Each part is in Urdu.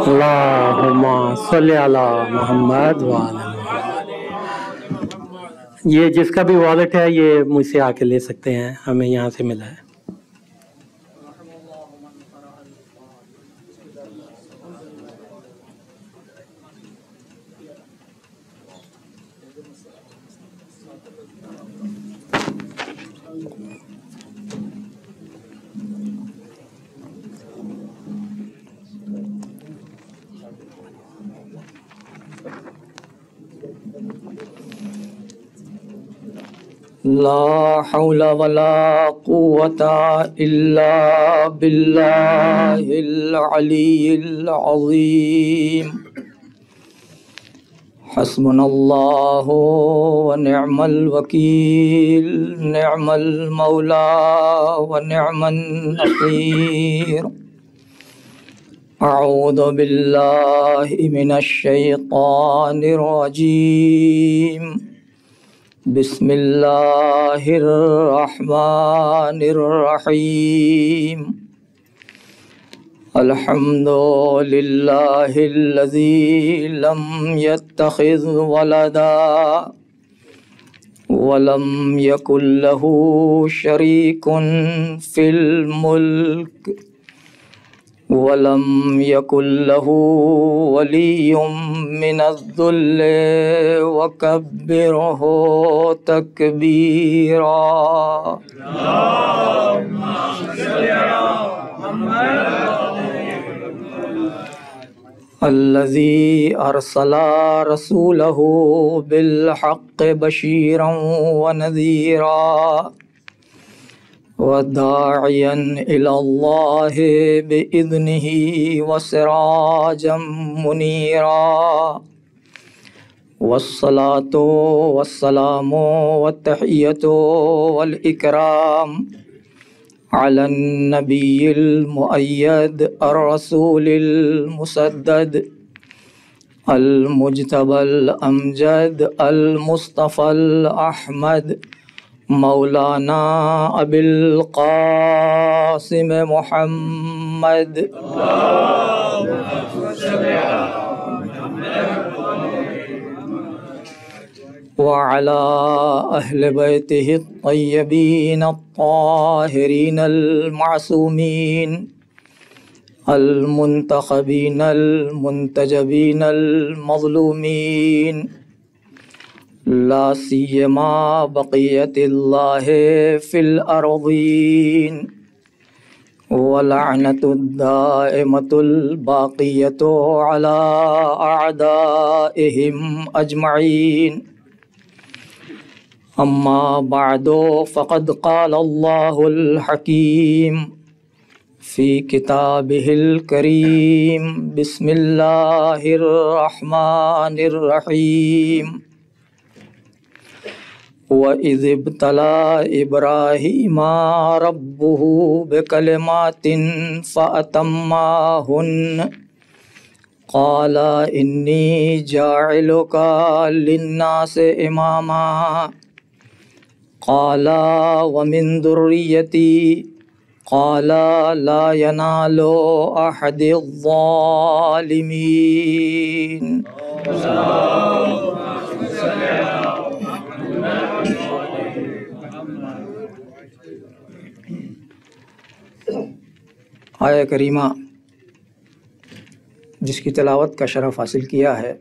اللہم صلی علی محمد وعلی محمد۔ یہ جس کا بھی والٹ ہے یہ مجھ سے آ کے لے سکتے ہیں، ہمیں یہاں سے ملا ہے۔ لا حول ولا قوة إلا بالله العلي العظيم حسبنا الله ونعم الوكيل نعم المولى ونعم النصير أعوذ بالله من الشيطان الرجيم بسم اللہ الرحمن الرحیم الحمد للہ الذی لم يتخذ ولدا ولم يكن له شریک فی الملک ولم يكن له ولي من الذل وكبره تكبيرا الذي أرسل رسوله بالحق بشيرا ونذيرا وداعيا إلى الله بإذنه وسراجا منيرا والصلاة والسلام والتحية والإكرام على النبي المؤيد الرسول المسدد المجتبى الأمجد المصطفى الأحمد مولانا ابی القاسم محمد وعلى أهل بيته الطيبين الطاهرين المعصومين المنتخبين المنتجبين المظلومين لا سیما بقیت اللہ فی الارضین ولعنت الدائمۃ الباقیۃ علی اعدائہم اجمعین اما بعد فقد قال اللہ الحکیم فی کتابہ الکریم بسم اللہ الرحمن الرحیم وَإِذِ ابْتَلَىٰ إِبْرَاهِيمَ رَبُّهُ بِكَلِمَاتٍ فَأَتَمَّاهُنَّ قَالَ إِنِّي جَاعِلُكَ لِلنَّاسِ إِمَامًا قَالَ وَمِن ذُرِّيَّتِي قَالَ لَا يَنَالُ أَحَدِ الظَّالِمِينَ آیہ کریمہ جس کی تلاوت کا شرف حاصل کیا ہے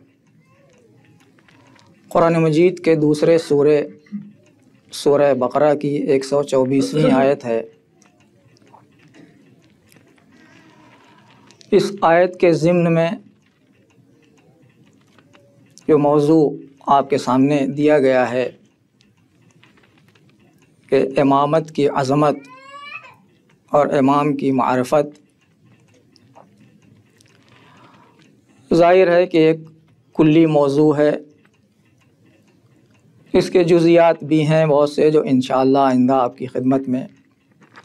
قرآن مجید کے دوسرے سورہ بقرہ کی 124ویں آیت ہے۔ اس آیت کے ضمن میں جو موضوع آپ کے سامنے دیا گیا ہے کہ امامت کی عظمت اور امام کی معرفت، ظاہر ہے کہ ایک کلی موضوع ہے، اس کے جزیات بھی ہیں بہت سے جو انشاءاللہ آئندہ آپ کی خدمت میں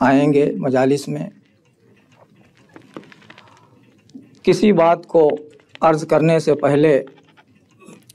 آئیں گے مجالس میں۔ کسی بات کو عرض کرنے سے پہلے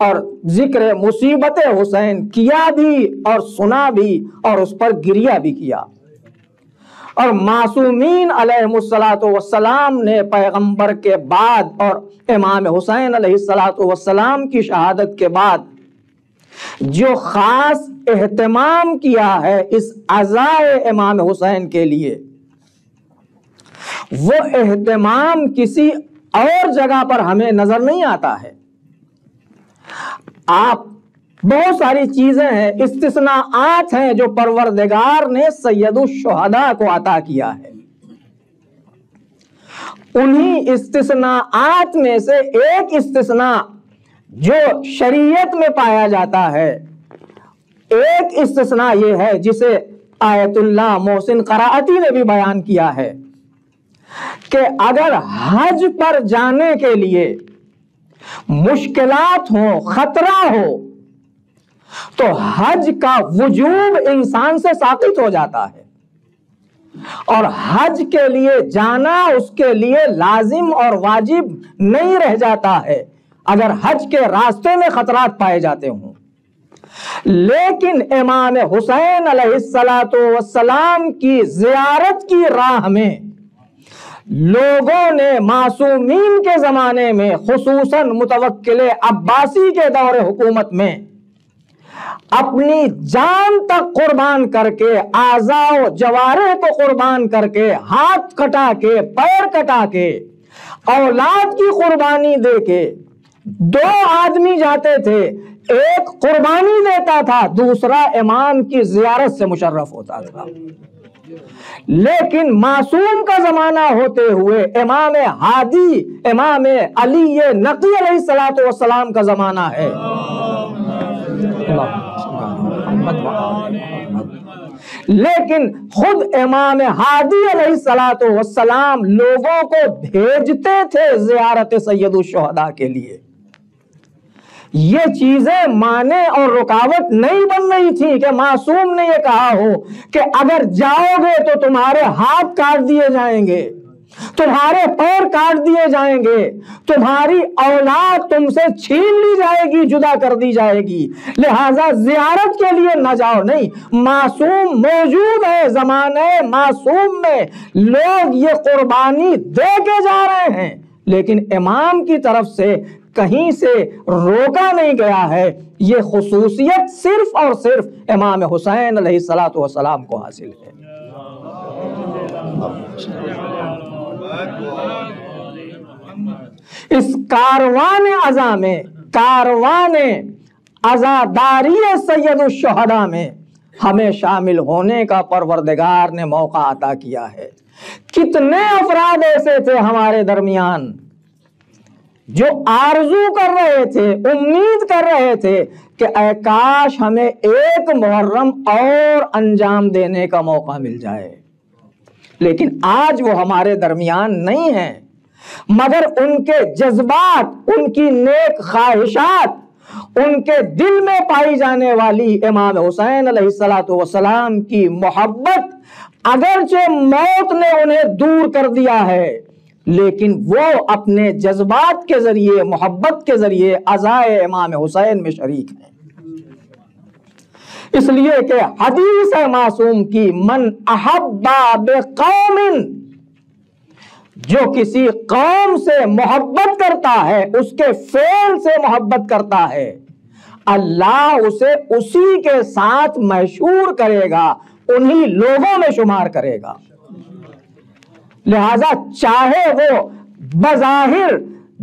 اور ذکر مصیبت حسین کیا بھی اور سنا بھی اور اس پر گریہ بھی کیا. اور معصومین علیہ الصلوۃ والسلام نے پیغمبر کے بعد اور امام حسین علیہ الصلوۃ والسلام کی شہادت کے بعد جو خاص اہتمام کیا ہے اس عزائے امام حسین کے لیے، وہ اہتمام کسی اور جگہ پر ہمیں نظر نہیں آتا ہے. آپ بہت ساری چیزیں ہیں، استثناءات ہیں جو پروردگار نے سید الشہداء کو عطا کیا ہے. انہی استثناءات میں سے ایک استثناء جو شریعت میں پایا جاتا ہے، ایک استثناء یہ ہے جسے آیت اللہ محسن قرائتی نے بھی بیان کیا ہے کہ اگر حج پر جانے کے لیے مشکلات ہوں، خطرہ ہو، تو حج کا وجوب انسان سے ساقط ہو جاتا ہے اور حج کے لیے جانا اس کے لیے لازم اور واجب نہیں رہ جاتا ہے اگر حج کے راستے میں خطرات پائے جاتے ہوں. لیکن امام حسین علیہ الصلوۃ والسلام کی زیارت کی راہ میں لوگوں نے معصومین کے زمانے میں، خصوصاً متوکل عباسی کے دور حکومت میں، اپنی جان تک قربان کر کے، اعضاء و جوارح کو قربان کر کے، ہاتھ کٹا کے، پیر کٹا کے، اولاد کی قربانی دے کے، 2 آدمی جاتے تھے، ایک قربانی دیتا تھا، دوسرا امام کی زیارت سے مشرف ہوتا تھا. لیکن معصوم کا زمانہ ہوتے ہوئے امام ہادی، امام علی نقی علیہ الصلوۃ والسلام کا زمانہ ہے. لیکن خود امام ہادی علیہ الصلوۃ والسلام لوگوں کو بھیجتے تھے زیارت سید الشہداء کے لیے. یہ چیزیں مانے اور رکاوٹ نہیں بن رہی تھی کہ معصوم نے یہ کہا ہو کہ اگر جاؤ گے تو تمہارے ہاتھ کاٹ دیے جائیں گے، تمہارے پیر کاٹ دیے جائیں گے، تمہاری اولاد تم سے چھین لی جائے گی، جدا کر دی جائے گی، لہذا زیارت کے لیے نہ جاؤ. نہیں، معصوم موجود ہے، زمانے معصوم میں لوگ یہ قربانی دے کے جا رہے ہیں، لیکن امام کی طرف سے کہیں سے روکا نہیں گیا ہے. یہ خصوصیت صرف اور صرف امام حسین علیہ الصلوۃ والسلام کو حاصل ہے. اس کاروان عزا میں، کاروان عزاداری سید الشہداء میں ہمیں شامل ہونے کا پروردگار نے موقع عطا کیا ہے. کتنے افراد ایسے تھے ہمارے درمیان جو آرزو کر رہے تھے، امید کر رہے تھے کہ اے کاش ہمیں ایک محرم اور انجام دینے کا موقع مل جائے، لیکن آج وہ ہمارے درمیان نہیں ہیں. مگر ان کے جذبات، ان کی نیک خواہشات، ان کے دل میں پائی جانے والی امام حسین علیہ الصلوۃ والسلام کی محبت، اگرچہ موت نے انہیں دور کر دیا ہے، لیکن وہ اپنے جذبات کے ذریعے، محبت کے ذریعے عزائے امام حسین میں شریک ہیں. اس لیے کہ حدیث ہے معصوم کی، من احب بقوم، جو کسی قوم سے محبت کرتا ہے، اس کے فعل سے محبت کرتا ہے، اللہ اسے اسی کے ساتھ محشور کرے گا، انہی لوگوں میں شمار کرے گا. لہذا چاہے وہ بظاہر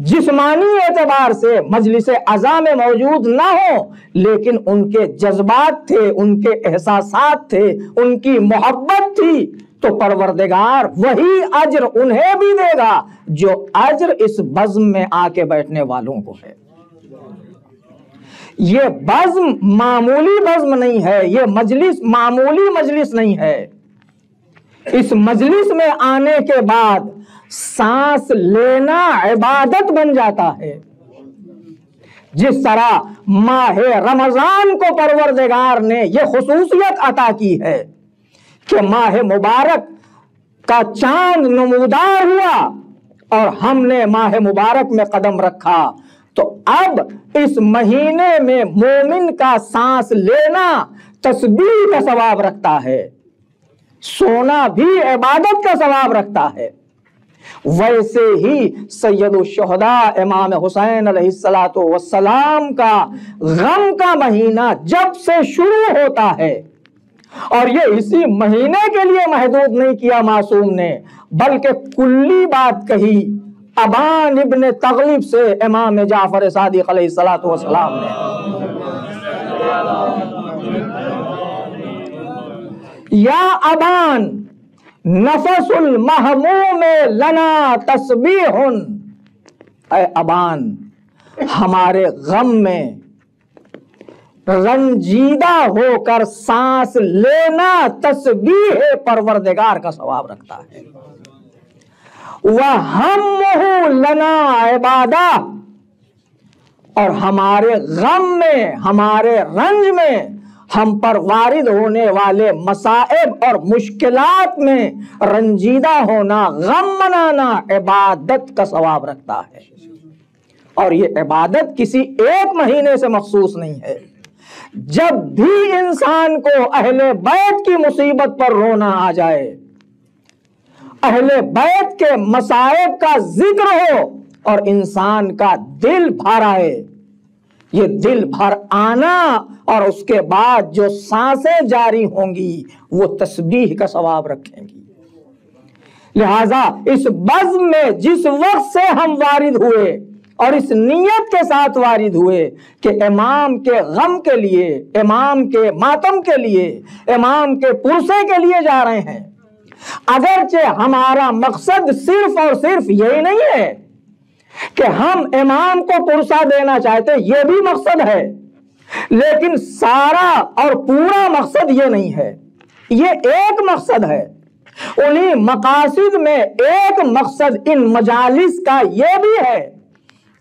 جسمانی اعتبار سے مجلس عزا میں موجود نہ ہو، لیکن ان کے جذبات تھے، ان کے احساسات تھے، ان کی محبت تھی، تو پروردگار وہی اجر انہیں بھی دے گا جو اجر اس بزم میں آ کے بیٹھنے والوں کو ہے. یہ بزم معمولی بزم نہیں ہے، یہ مجلس معمولی مجلس نہیں ہے. اس مجلس میں آنے کے بعد سانس لینا عبادت بن جاتا ہے. جس طرح ماہ رمضان کو پروردگار نے یہ خصوصیت عطا کی ہے کہ ماہ مبارک کا چاند نمودار ہوا اور ہم نے ماہ مبارک میں قدم رکھا، تو اب اس مہینے میں مومن کا سانس لینا تسبیح کا ثواب رکھتا ہے، سونا بھی عبادت کا ثواب رکھتا ہے۔ ویسے ہی سید الشہداء امام حسین علیہ الصلوۃ والسلام کا غم کا مہینہ جب سے شروع ہوتا ہے، اور یہ اسی مہینے کے لیے محدود نہیں کیا معصوم نے، بلکہ کلی بات کہی ابان ابن تغلب سے امام جعفر صادق علیہ الصلوۃ والسلام نے۔ یا ابان نفس المحموم لنا تسبیح، اے ابان ہمارے غم میں رنجیدہ ہو کر سانس لینا تسبیح پروردگار کا ثواب رکھتا ہے۔ وَهَمُّهُ لَنَا عِبَادَةٌ، اور ہمارے غم میں، ہمارے رنج میں ہم پر وارد ہونے والے مصائب اور مشکلات میں رنجیدہ ہونا، غم منانا عبادت کا ثواب رکھتا ہے۔ اور یہ عبادت کسی ایک مہینے سے مخصوص نہیں ہے۔ جب بھی انسان کو اہل بیت کی مصیبت پر رونا آ جائے، اہل بیت کے مصائب کا ذکر ہو اور انسان کا دل بھر آئے، یہ دل بھر آنا اور اس کے بعد جو سانسیں جاری ہوں گی وہ تسبیح کا ثواب رکھیں گی۔ لہذا اس بزم میں جس وقت سے ہم وارد ہوئے اور اس نیت کے ساتھ وارد ہوئے کہ امام کے غم کے لیے، امام کے ماتم کے لیے، امام کے پرسے کے لیے جا رہے ہیں، اگرچہ ہمارا مقصد صرف اور صرف یہی نہیں ہے کہ ہم امام کو پرسہ دینا چاہتے، یہ بھی مقصد ہے، لیکن سارا اور پورا مقصد یہ نہیں ہے، یہ ایک مقصد ہے۔ انہی مقاصد میں ایک مقصد ان مجالس کا یہ بھی ہے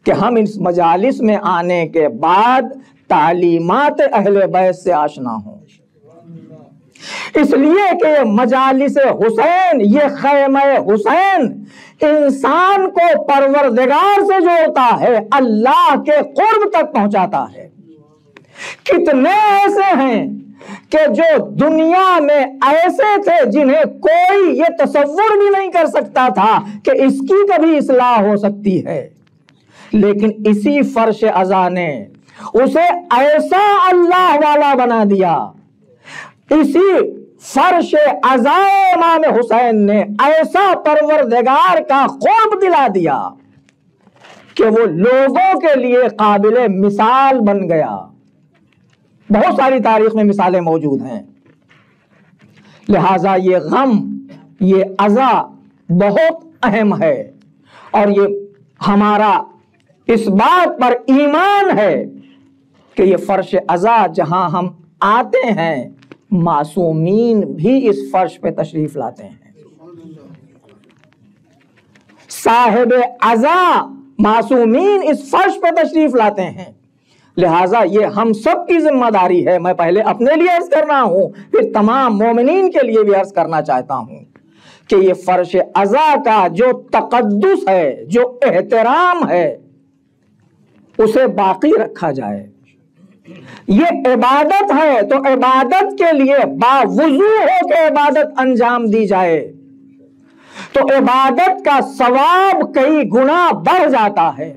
کہ ہم اس مجالس میں آنے کے بعد تعلیمات اہل بیت سے آشنا ہوں، اس لیے کہ مجالس حسین، یہ خیمہ حسین انسان کو پروردگار سے جوڑتا ہے، اللہ کے قرب تک پہنچاتا ہے۔ کتنے ایسے ہیں کہ جو دنیا میں ایسے تھے جنہیں کوئی یہ تصور بھی نہیں کر سکتا تھا کہ اس کی کبھی اصلاح ہو سکتی ہے، لیکن اسی فرش عزا نے اسے ایسا اللہ والا بنا دیا، اسی فرش عزا امام حسین نے ایسا پروردگار کا قرب دلا دیا کہ وہ لوگوں کے لیے قابل مثال بن گیا۔ بہت ساری تاریخ میں مثالیں موجود ہیں۔ لہذا یہ غم، یہ عزا بہت اہم ہے، اور یہ ہمارا اس بات پر ایمان ہے کہ یہ فرش عزا جہاں ہم آتے ہیں، معصومین بھی اس فرش پہ تشریف لاتے ہیں۔ صاحب عزا معصومین اس فرش پہ تشریف لاتے ہیں، لہٰذا یہ ہم سب کی ذمہ داری ہے۔ میں پہلے اپنے لیے عرض کر رہا ہوں، پھر تمام مومنین کے لیے بھی عرض کرنا چاہتا ہوں کہ یہ فرش عزا کا جو تقدس ہے، جو احترام ہے، اسے باقی رکھا جائے۔ یہ عبادت ہے تو عبادت کے لیے باوضو ہو کے عبادت انجام دی جائے تو عبادت کا ثواب کئی گنا بڑھ جاتا ہے۔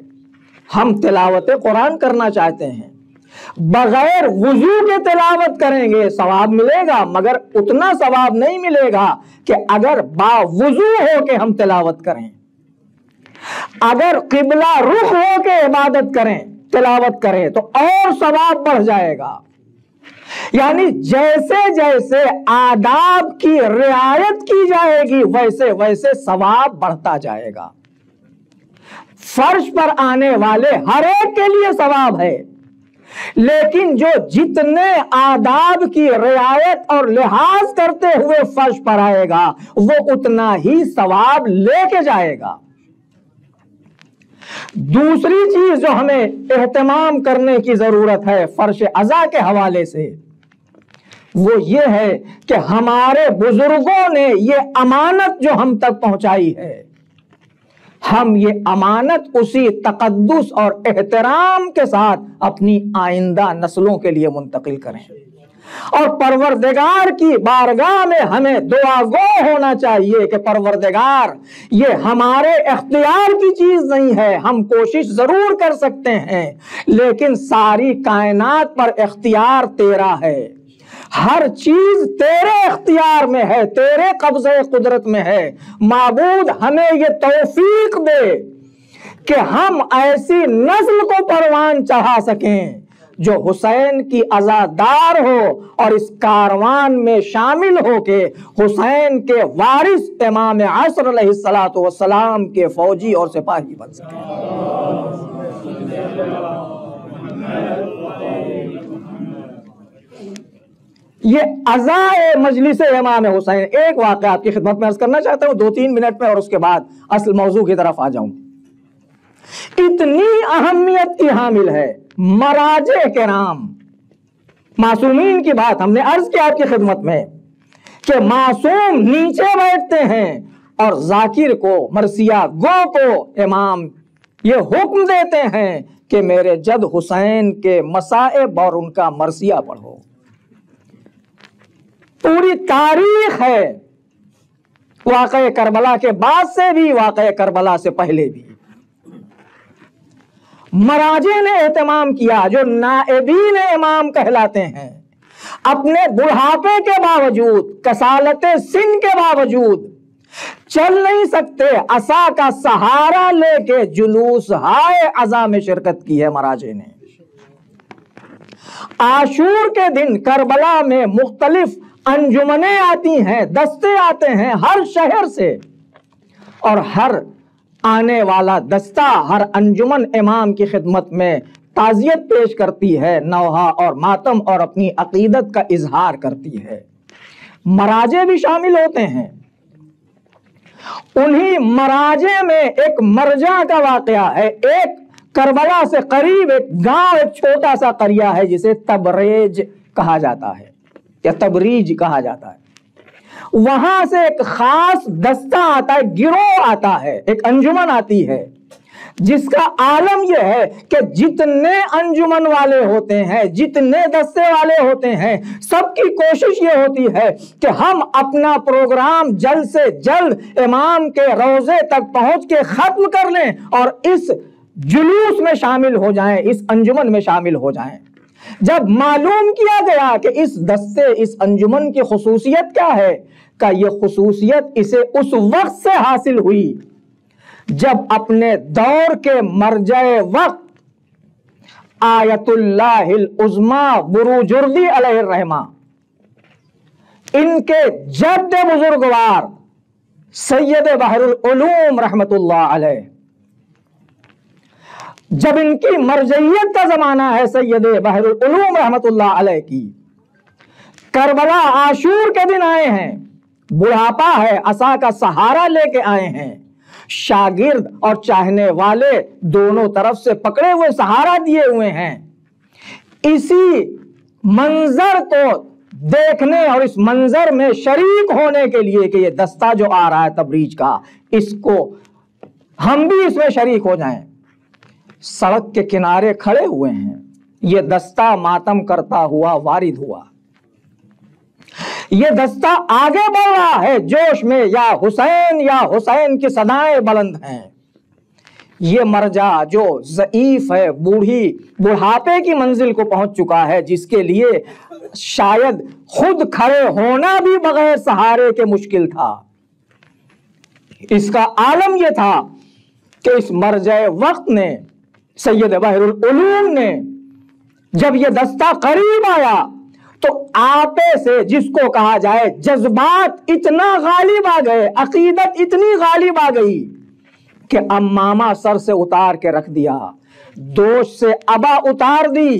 ہم تلاوت قرآن کرنا چاہتے ہیں، بغیر وضو کے تلاوت کریں گے ثواب ملے گا، مگر اتنا ثواب نہیں ملے گا کہ اگر باوضو ہو کے ہم تلاوت کریں، اگر قبلہ رخ ہو کے عبادت کریں، تلاوت کریں تو اور ثواب بڑھ جائے گا۔ یعنی جیسے جیسے آداب کی رعایت کی جائے گی ویسے ویسے ثواب بڑھتا جائے گا۔ فرش پر آنے والے ہر ایک کے لیے ثواب ہے، لیکن جو جتنے آداب کی رعایت اور لحاظ کرتے ہوئے فرش پر آئے گا وہ اتنا ہی ثواب لے کے جائے گا۔ دوسری چیز جو ہمیں اہتمام کرنے کی ضرورت ہے فرش عزا کے حوالے سے، وہ یہ ہے کہ ہمارے بزرگوں نے یہ امانت جو ہم تک پہنچائی ہے، ہم یہ امانت اسی تقدس اور احترام کے ساتھ اپنی آئندہ نسلوں کے لیے منتقل کریں، اور پروردگار کی بارگاہ میں ہمیں دعا گو ہونا چاہیے کہ پروردگار یہ ہمارے اختیار کی چیز نہیں ہے، ہم کوشش ضرور کر سکتے ہیں لیکن ساری کائنات پر اختیار تیرا ہے، ہر چیز تیرے اختیار میں ہے، تیرے قبضے قدرت میں ہے۔ معبود ہمیں یہ توفیق دے کہ ہم ایسی نسل کو پروان چڑھا سکیں جو حسین کی عزادار ہو اور اس کاروان میں شامل ہو کے حسین کے وارث امام عصر علیہ الصلوۃ والسلام کے فوجی اور سپاہی بن سکیں۔ یہ عزائے مجلس امام حسین۔ ایک واقعہ آپ کی خدمت میں عرض کرنا چاہتا ہوں 2-3 منٹ میں، اور اس کے بعد اصل موضوع کی طرف آ جاؤں۔ اتنی اہمیت کی حامل ہے مراجع کرام، معصومین کی بات ہم نے عرض کی آپ کی خدمت میں کہ معصوم نیچے بیٹھتے ہیں اور ذاکر کو، مرثیہ گو کو امام یہ حکم دیتے ہیں کہ میرے جد حسین کے مصائب اور ان کا مرثیہ پڑھو۔ پوری تاریخ ہے، واقعہ کربلا کے بعد سے بھی، واقعہ کربلا سے پہلے بھی مراجع نے اہتمام کیا، جو نائبین امام کہلاتے ہیں، اپنے بڑھاپے کے باوجود، کسالت سن کے باوجود چل نہیں سکتے، عصا کا سہارا لے کے جلوس ہائے عزا میں شرکت کی ہے مراجع نے۔ عاشور کے دن کربلا میں مختلف انجمنیں آتی ہیں، دستے آتے ہیں ہر شہر سے، اور ہر آنے والا دستہ، ہر انجمن امام کی خدمت میں تعزیت پیش کرتی ہے، نوحہ اور ماتم اور اپنی عقیدت کا اظہار کرتی ہے۔ مراجع بھی شامل ہوتے ہیں۔ انہی مراجع میں ایک مرجع کا واقعہ ہے، ایک کربلا سے قریب ایک گاؤں، ایک چھوٹا سا قریہ ہے جسے تبریج کہا جاتا ہے یا تبریج کہا جاتا ہے۔ وہاں سے ایک خاص دستہ آتا ہے، گروہ آتا ہے، ایک انجمن آتی ہے جس کا عالم یہ ہے کہ جتنے انجمن والے ہوتے ہیں، جتنے دستے والے ہوتے ہیں، سب کی کوشش یہ ہوتی ہے کہ ہم اپنا پروگرام جلد سے جلد امام کے روضے تک پہنچ کے ختم کر لیں اور اس جلوس میں شامل ہو جائیں، اس انجمن میں شامل ہو جائیں۔ جب معلوم کیا گیا کہ اس دستے، اس انجمن کی خصوصیت کیا ہے، کہ یہ خصوصیت اسے اس وقت سے حاصل ہوئی جب اپنے دور کے مرجع وقت آیت اللہ العظمیٰ بروجردی علیہ الرحمہ، ان کے جد بزرگوار سید بحر العلوم رحمت اللہ علیہ، جب ان کی مرجعیت کا زمانہ ہے سید بحر العلوم رحمت اللہ علیہ کی، کربلا عاشور کے دن آئے ہیں، بڑھاپا ہے، عصا کا سہارا لے کے آئے ہیں، شاگرد اور چاہنے والے دونوں طرف سے پکڑے ہوئے سہارا دیے ہوئے ہیں۔ اسی منظر کو دیکھنے اور اس منظر میں شریک ہونے کے لیے کہ یہ دستہ جو آ رہا ہے تبریج کا، اس کو ہم بھی اس میں شریک ہو جائیں، سڑک کے کنارے کھڑے ہوئے ہیں۔ یہ دستہ ماتم کرتا ہوا وارد ہوا، یہ دستہ آگے بڑھ رہا ہے جوش میں، یا حسین کی صدائیں بلند ہیں۔ یہ مرجع جو ضعیف ہے، بڑھاپے کی منزل کو پہنچ چکا ہے، جس کے لیے شاید خود کھڑے ہونا بھی بغیر سہارے کے مشکل تھا، اس کا عالم یہ تھا کہ اس مرجع وقت نے، سید بحر العلوم نے، جب یہ دستہ قریب آیا تو آپے سے، جس کو کہا جائے جذبات اتنا غالب آ گئے، عقیدت اتنی غالب آ گئی کہ امامہ سر سے اتار کے رکھ دیا، دوش سے ابا اتار دی،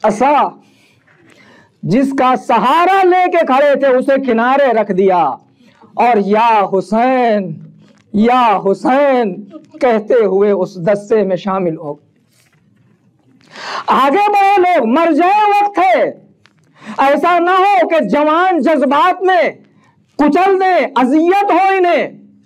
عصا جس کا سہارا لے کے کھڑے تھے اسے کنارے رکھ دیا، اور یا حسین کہتے ہوئے اس دستے میں شامل ہو گئے۔ آگے بڑھے لوگ، مرجع وقت ہے، ایسا نہ ہو کہ جوان جذبات میں کچل دیں، اذیت ہو انہیں،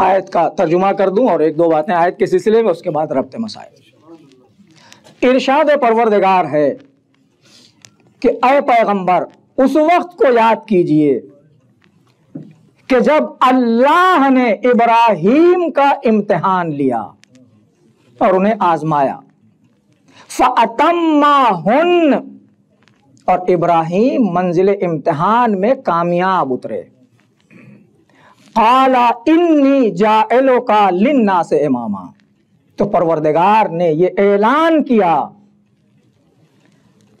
آیت کا ترجمہ کر دوں اور ایک دو باتیں آیت کے سلسلے میں، اس کے بعد ربط مسائل۔ ارشاد پروردگار ہے کہ اے پیغمبر اس وقت کو یاد کیجئے کہ جب اللہ نے ابراہیم کا امتحان لیا اور انہیں آزمایا، فَأَتَمَّهُنَّ، اور ابراہیم منزل امتحان میں کامیاب اترے۔ قَالَ إِنِّي جَاعِلُكَ لِلنَّاسِ إِمَامًا، تو پروردگار نے یہ اعلان کیا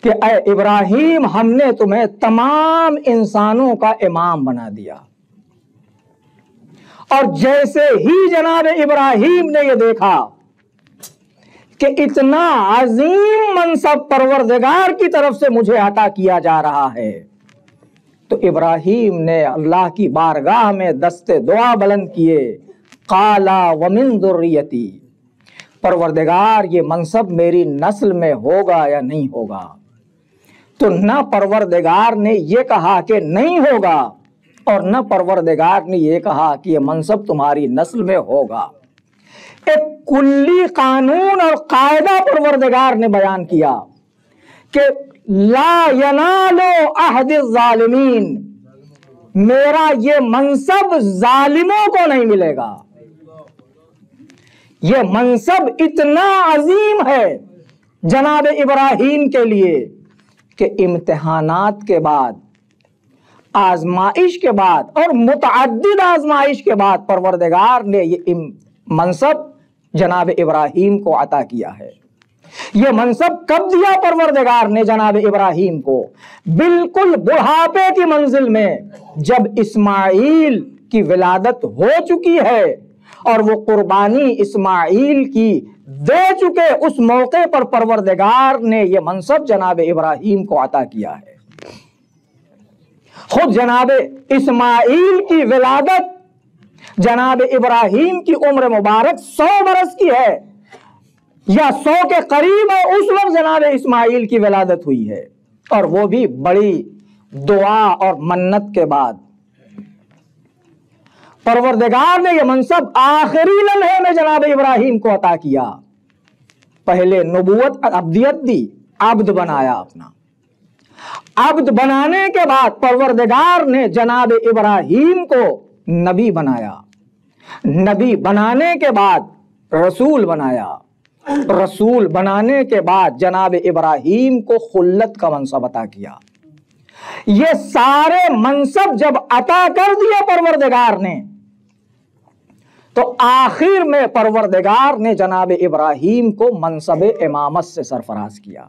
کہ اے ابراہیم ہم نے تمہیں تمام انسانوں کا امام بنا دیا۔ اور جیسے ہی جناب ابراہیم نے یہ دیکھا کہ اتنا عظیم منصب پروردگار کی طرف سے مجھے عطا کیا جا رہا ہے، تو ابراہیم نے اللہ کی بارگاہ میں دست دعا بلند کیے، قال ومن ذریتی، پروردگار یہ منصب میری نسل میں ہوگا یا نہیں ہوگا؟ تو نہ پروردگار نے یہ کہا کہ نہیں ہوگا اور نہ پروردگار نے یہ کہا کہ یہ منصب تمہاری نسل میں ہوگا۔ ایک کلی قانون اور قاعدہ پروردگار نے بیان کیا کہ لا ینال عہد الظالمین، میرا یہ منصب ظالموں کو نہیں ملے گا۔ یہ منصب اتنا عظیم ہے جناب ابراہیم کے لیے کہ امتحانات کے بعد، آزمائش کے بعد اور متعدد آزمائش کے بعد پروردگار نے یہ منصب جناب ابراہیم کو عطا کیا ہے۔ یہ منصب کب دیا پروردگار نے جناب ابراہیم کو؟ بالکل بڑھاپے کی منزل میں، جب اسماعیل کی ولادت ہو چکی ہے اور وہ قربانی اسماعیل کی دے چکے، اس موقع پر پروردگار نے یہ منصب جناب ابراہیم کو عطا کیا ہے۔ خود جناب اسماعیل کی ولادت جناب ابراہیم کی عمر مبارک 100 برس کی ہے یا 100 کے قریب ہے، اس وقت جناب اسماعیل کی ولادت ہوئی ہے، اور وہ بھی بڑی دعا اور منت کے بعد۔ پروردگار نے یہ منصب آخری لمحے میں جناب ابراہیم کو عطا کیا۔ پہلے نبوت عبدیت دی، عبد بنایا اپنا۔ عبد بنانے کے بعد پروردگار نے جناب ابراہیم کو نبی بنایا۔ نبی بنانے کے بعد رسول بنایا۔ رسول بنانے کے بعد جناب ابراہیم کو خلت کا منصب عطا کیا۔ یہ سارے منصب جب عطا کر دیا پروردگار نے، تو آخر میں پروردگار نے جناب ابراہیم کو منصب امامت سے سرفراز کیا۔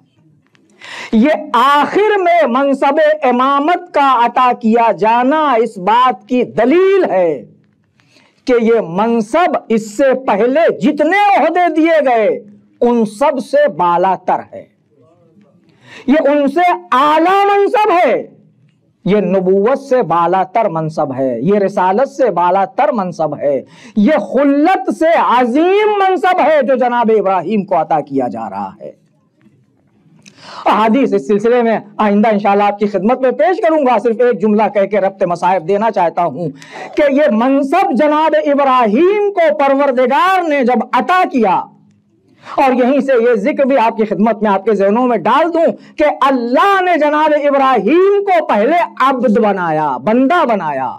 یہ آخر میں منصب امامت کا عطا کیا جانا اس بات کی دلیل ہے کہ یہ منصب اس سے پہلے جتنے عہدے دیے گئے ان سب سے بالا تر ہے، یہ ان سے اعلیٰ منصب ہے، یہ نبوت سے بالا تر منصب ہے، یہ رسالت سے بالا تر منصب ہے، یہ خلت سے عظیم منصب ہے جو جناب ابراہیم کو عطا کیا جا رہا ہے۔ احادیث اس سلسلے میں آئندہ انشاءاللہ آپ کی خدمت میں پیش کروں گا، صرف ایک جملہ کہہ کے ربط مصائب دینا چاہتا ہوں کہ یہ منصب جناب ابراہیم کو پروردگار نے جب عطا کیا، اور یہیں سے یہ ذکر بھی آپ کی خدمت میں آپ کے ذہنوں میں ڈال دوں کہ اللہ نے جناب ابراہیم کو پہلے عبد بنایا، بندہ بنایا۔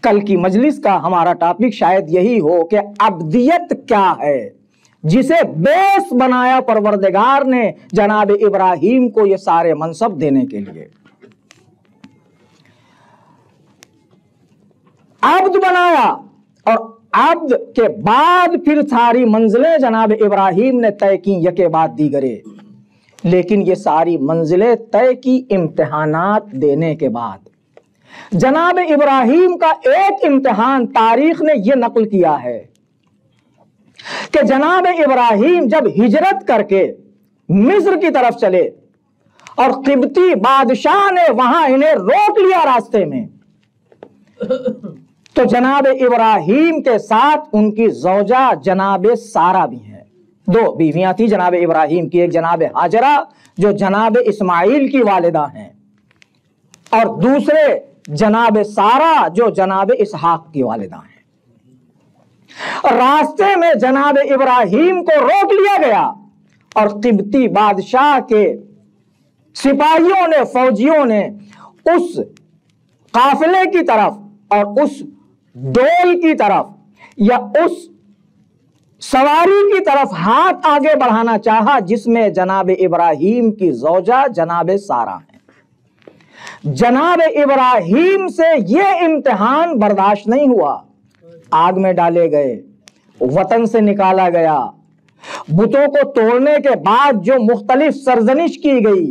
کل کی مجلس کا ہمارا ٹاپک شاید یہی ہو کہ عبدیت کیا ہے، جسے بیس بنایا پروردگار نے جناب ابراہیم کو یہ سارے منصب دینے کے لیے۔ عبد بنایا، اور عبد کے بعد پھر ساری منزلیں جناب ابراہیم نے طے کی یکے بعد دیگرے، لیکن یہ ساری منزلیں طے کی امتحانات دینے کے بعد۔ جناب ابراہیم کا ایک امتحان تاریخ نے یہ نقل کیا ہے کہ جناب ابراہیم جب ہجرت کر کے مصر کی طرف چلے اور قبطی بادشاہ نے وہاں انہیں روک لیا راستے میں، تو جناب ابراہیم کے ساتھ ان کی زوجہ جناب سارہ بھی ہیں۔ 2 بیویاں تھیں جناب ابراہیم کی، ایک جناب ہاجرہ جو جناب اسماعیل کی والدہ ہیں، اور دوسرے جناب سارہ جو جناب اسحاق کی والدہ ہیں۔ راستے میں جناب ابراہیم کو روک لیا گیا اور قبطی بادشاہ کے سپاہیوں نے، فوجیوں نے اس قافلے کی طرف اور اس ڈول کی طرف یا اس سواری کی طرف ہاتھ آگے بڑھانا چاہا جس میں جناب ابراہیم کی زوجہ جناب سارہ ہے۔ جناب ابراہیم سے یہ امتحان برداشت نہیں ہوا، آگ میں ڈالے گئے، وطن سے نکالا گیا، بتوں کو توڑنے کے بعد جو مختلف سرزنش کی گئی،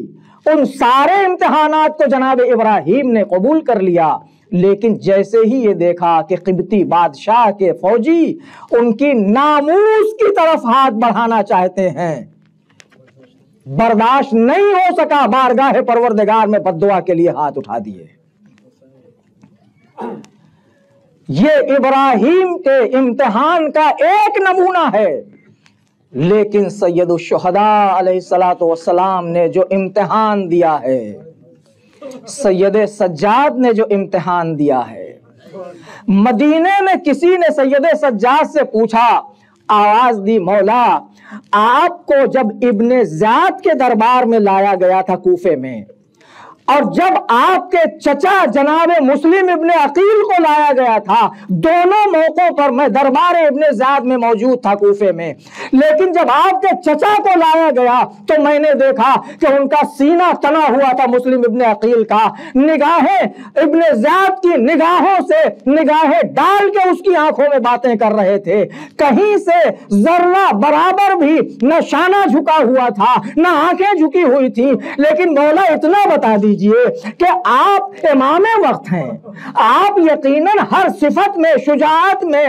ان سارے امتحانات کو جناب ابراہیم نے قبول کر لیا۔ لیکن جیسے ہی یہ دیکھا کہ قبطی بادشاہ کے فوجی ان کی ناموس کی طرف ہاتھ بڑھانا چاہتے ہیں، برداشت نہیں ہو سکا، بارگاہ پروردگار میں بددعا کے لیے ہاتھ اٹھا دیے۔ یہ ابراہیم کے امتحان کا ایک نمونہ ہے، لیکن سید الشہداء علیہ الصلوۃ والسلام نے جو امتحان دیا ہے، سید سجاد نے جو امتحان دیا ہے، مدینے میں کسی نے سید سجاد سے پوچھا، آواز دی، مولا آپ کو جب ابن زیاد کے دربار میں لایا گیا تھا کوفے میں، اور جب آپ کے چچا جناب مسلم ابن عقیل کو لایا گیا تھا، دونوں موقعوں پر میں دربار ابن زیاد میں موجود تھا کوفے میں، لیکن جب آپ کے چچا کو لایا گیا تو میں نے دیکھا کہ ان کا سینہ تنا ہوا تھا مسلم ابن عقیل کا، نگاہیں ابن زیاد کی نگاہوں سے نگاہیں ڈال کے اس کی آنکھوں میں باتیں کر رہے تھے، کہیں سے ذرہ برابر بھی نہ شانہ جھکا ہوا تھا نہ آنکھیں جھکی ہوئی تھی، لیکن مولا اتنا بتا دیجئے کہ آپ امام وقت ہیں، آپ یقیناً ہر صفت میں، شجاعت میں،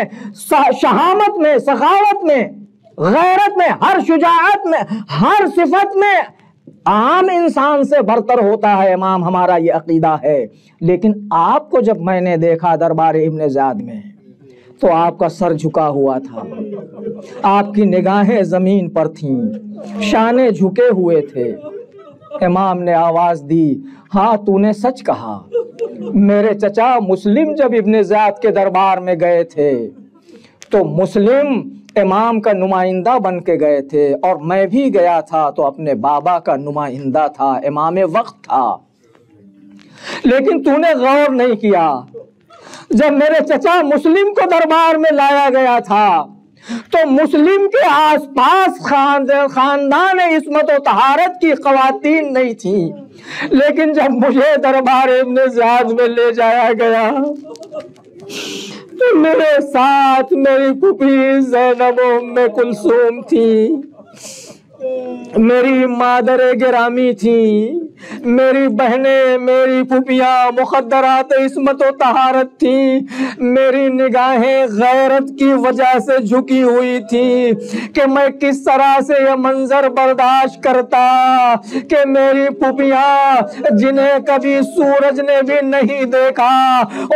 شہامت میں، سخاوت میں، غیرت میں، ہر شجاعت میں، ہر صفت میں عام انسان سے برتر ہوتا ہے، امام ہمارا یہ عقیدہ ہے، لیکن آپ کو جب میں نے دیکھا دربار ابن زیاد میں تو آپ کا سر جھکا ہوا تھا، آپ کی نگاہیں زمین پر تھیں، شانے جھکے ہوئے تھے۔ امام نے آواز دی، ہاں تو نے سچ کہا، میرے چچا مسلم جب ابن زیاد کے دربار میں گئے تھے تو مسلم امام کا نمائندہ بن کے گئے تھے، اور میں بھی گیا تھا تو اپنے بابا کا نمائندہ تھا، امام وقت تھا، لیکن تو نے غور نہیں کیا، جب میرے چچا مسلم کو دربار میں لایا گیا تھا تو مسلم کے آس پاس خاندان عصمت و طہارت کی خواتین نہیں تھیں، لیکن جب مجھے دربار ابن زیاد میں لے جایا گیا تو میرے ساتھ میری پھوپھی زینب و ام کلثوم تھی، میری مادر گرامی تھی، میری بہنیں، میری پھوپھیاں مخدرات عصمت و طہارت تھی، میری نگاہیں غیرت کی وجہ سے جھکی ہوئی تھی کہ میں کس طرح سے یہ منظر برداشت کرتا کہ میری پھوپھیاں جنہیں کبھی سورج نے بھی نہیں دیکھا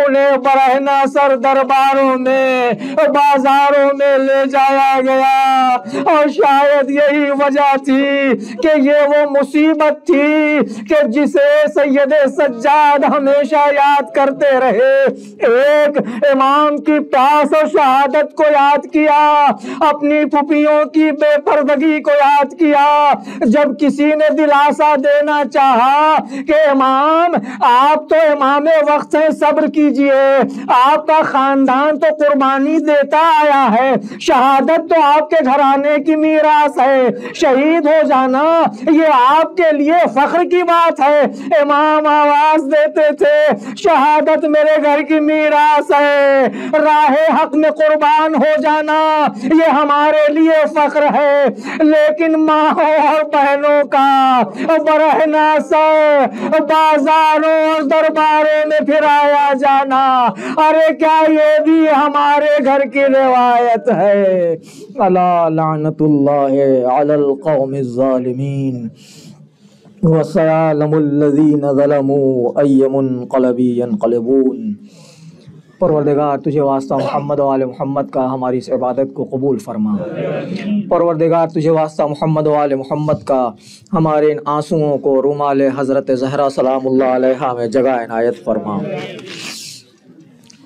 انہیں برہنہ سر درباروں میں، بازاروں میں لے جایا گیا، اور شاید یہی وجہ تھی کہ یہ وہ مصیبت تھی کہ جسے سید سجاد ہمیشہ یاد کرتے رہے، ایک امام کی پیاس و شہادت کو یاد کیا، اپنی پھوپھیوں کی بے پردگی کو یاد کیا، جب کسی نے دلاسا دینا چاہا کہ امام آپ تو امام وقت ہیں، صبر کیجئے، آپ کا خاندان تو قربانی دیتا آیا ہے، شہادت تو آپ کے گھرانے کی میراث ہے، شہید ہو جانا یہ آپ کے لیے فخر کی بات ہے، امام آواز دیتے تھے شہادت میرے گھر کی میراث ہے، راہ حق میں قربان ہو جانا یہ ہمارے لیے فخر ہے، لیکن ماں اور بہنوں کا برہنہ سر بازاروں اور درباروں میں پھرایا جانا، ارے کیا یہ بھی ہمارے گھر کی روایت ہے؟ الا لعنت اللہ علی القوم الظالمین وسيعلم الذين ظلموا أي منقلب ينقلبون۔ پروردگار تجھے واسطہ محمد و آل محمد کا ہماری اس عبادت کو قبول فرما، پروردگار تجھے واسطہ محمد و آل محمد کا ہمارے ان آنسوؤں کو رومال حضرت زہرا سلام اللہ علیہا میں جگہ عنایت فرما۔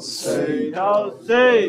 Say,